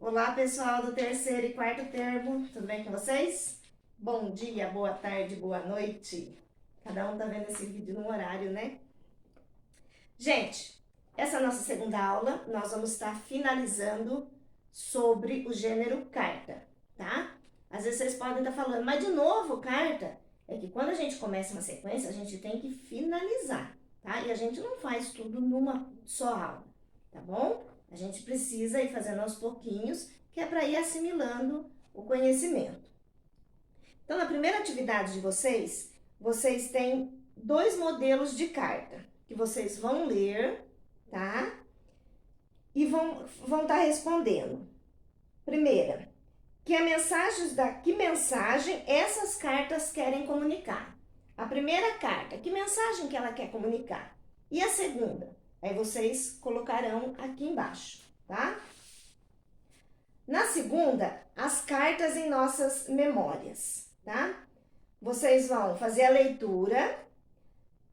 Olá, pessoal do terceiro e quarto termo, tudo bem com vocês? Bom dia, boa tarde, boa noite. Cada um tá vendo esse vídeo num horário, né? Gente, essa é a nossa segunda aula, nós vamos estar finalizando sobre o gênero carta, tá? Às vezes vocês podem estar falando, mas de novo, carta? É que quando a gente começa uma sequência, a gente tem que finalizar, tá? E a gente não faz tudo numa só aula, tá bom? A gente precisa ir fazendo aos pouquinhos, que é para ir assimilando o conhecimento. Então, na primeira atividade de vocês, vocês têm dois modelos de carta que vocês vão ler, tá? E vão estar respondendo. Primeira, que mensagem essas cartas querem comunicar? A primeira carta, que mensagem que ela quer comunicar? E a segunda? Aí vocês colocarão aqui embaixo, tá? Na segunda, as cartas em nossas memórias, tá? Vocês vão fazer a leitura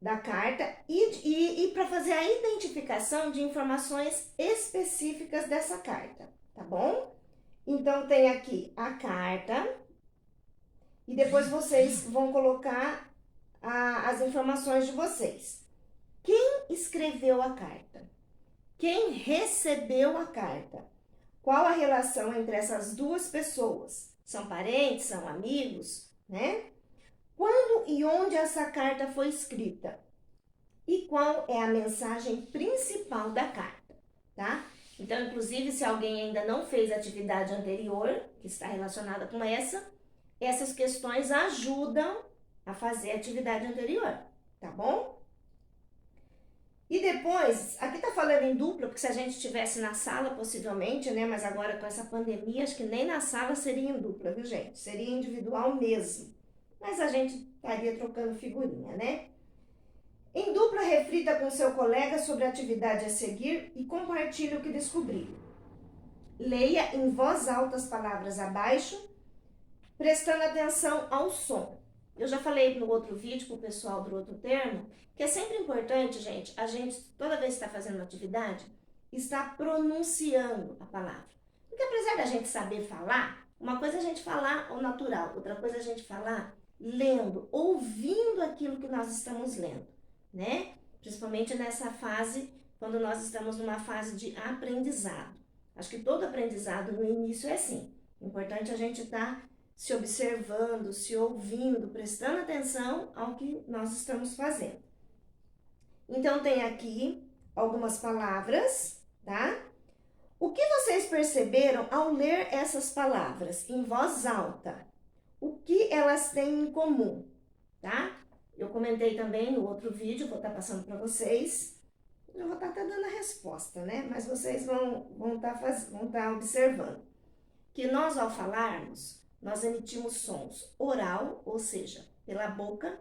da carta e para fazer a identificação de informações específicas dessa carta, tá bom? Então, tem aqui a carta e depois vocês vão colocar as informações de vocês. Quem escreveu a carta? Quem recebeu a carta? Qual a relação entre essas duas pessoas? São parentes, são amigos, né? Quando e onde essa carta foi escrita? E qual é a mensagem principal da carta, tá? Então, inclusive, se alguém ainda não fez a atividade anterior, que está relacionada com essas questões ajudam a fazer a atividade anterior, tá bom? E depois, aqui tá falando em dupla, porque se a gente estivesse na sala, possivelmente, né? Mas agora com essa pandemia, acho que nem na sala seria em dupla, viu, gente? Seria individual mesmo. Mas a gente estaria trocando figurinha, né? Em dupla, reflita com seu colega sobre a atividade a seguir e compartilhe o que descobriu. Leia em voz alta as palavras abaixo, prestando atenção ao som. Eu já falei no outro vídeo para o pessoal do outro termo, que é sempre importante, gente, toda vez que está fazendo uma atividade, está pronunciando a palavra. Porque apesar da gente saber falar, uma coisa é a gente falar ao natural, outra coisa é a gente falar lendo, ouvindo aquilo que nós estamos lendo, né? Principalmente nessa fase, quando nós estamos numa fase de aprendizado. Acho que todo aprendizado no início é assim. O importante é a gente estar se observando, se ouvindo, prestando atenção ao que nós estamos fazendo. Então, tem aqui algumas palavras, tá? O que vocês perceberam ao ler essas palavras em voz alta? O que elas têm em comum, tá? Eu comentei também no outro vídeo, vou estar passando para vocês. Eu vou estar até dando a resposta, né? Mas vocês vão estar observando que nós, ao falarmos, nós emitimos sons oral, ou seja, pela boca,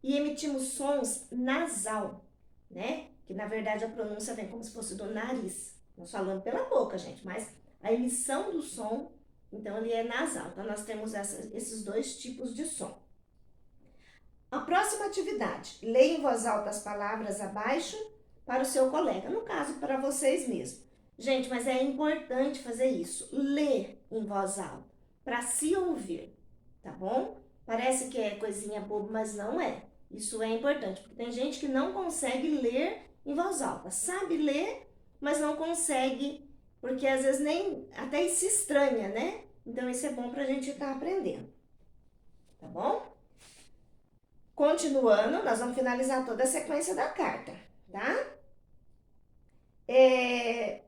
e emitimos sons nasal, né? Que na verdade a pronúncia vem como se fosse do nariz. Nós falamos pela boca, gente, mas a emissão do som, então ele é nasal. Então nós temos esses dois tipos de som. A próxima atividade, leia em voz alta as palavras abaixo para o seu colega, no caso, para vocês mesmos. Gente, mas é importante fazer isso, ler em voz alta, para se ouvir, tá bom? Parece que é coisinha boba, mas não é. Isso é importante, porque tem gente que não consegue ler em voz alta. Sabe ler, mas não consegue, porque às vezes nem até se estranha, né? Então isso é bom pra gente estar aprendendo, tá bom? Continuando, nós vamos finalizar toda a sequência da carta, tá?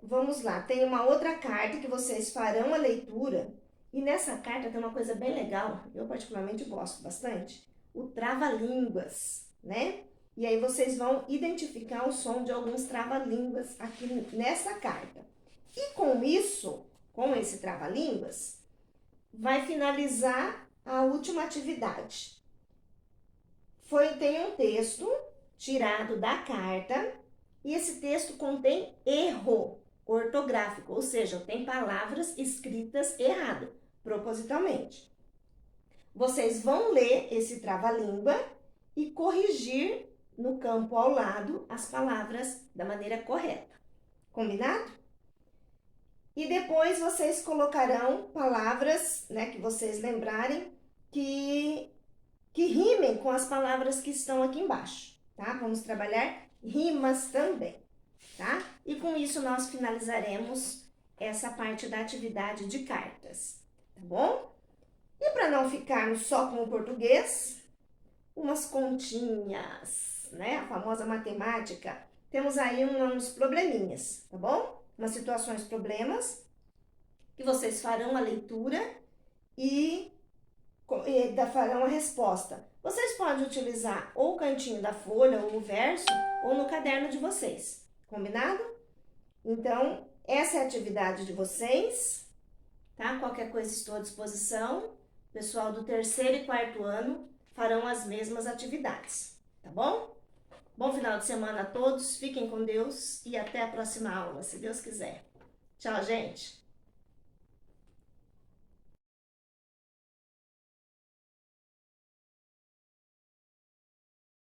Vamos lá, tem uma outra carta que vocês farão a leitura. E nessa carta tem uma coisa bem legal, eu particularmente gosto bastante, o trava-línguas, né? E aí vocês vão identificar o som de alguns trava-línguas aqui nessa carta. E com isso, com esse trava-línguas, vai finalizar a última atividade. Tem um texto tirado da carta e esse texto contém erro ortográfico, ou seja, tem palavras escritas errado, propositalmente. Vocês vão ler esse trava-língua e corrigir no campo ao lado as palavras da maneira correta. Combinado? E depois vocês colocarão palavras, né, que vocês lembrarem que rimem com as palavras que estão aqui embaixo, tá? Vamos trabalhar rimas também, tá? E com isso nós finalizaremos essa parte da atividade de cartas, tá bom? E para não ficarmos só com o português, umas continhas, né? A famosa matemática. Temos aí uns probleminhas, tá bom? Umas situações, problemas, que vocês farão a leitura e farão a resposta. Vocês podem utilizar ou o cantinho da folha, ou o verso, ou no caderno de vocês, combinado? Então, essa é a atividade de vocês, tá? Qualquer coisa estou à disposição. Pessoal do 3º e 4º ano farão as mesmas atividades, tá bom? Bom final de semana a todos, fiquem com Deus e até a próxima aula, se Deus quiser. Tchau, gente!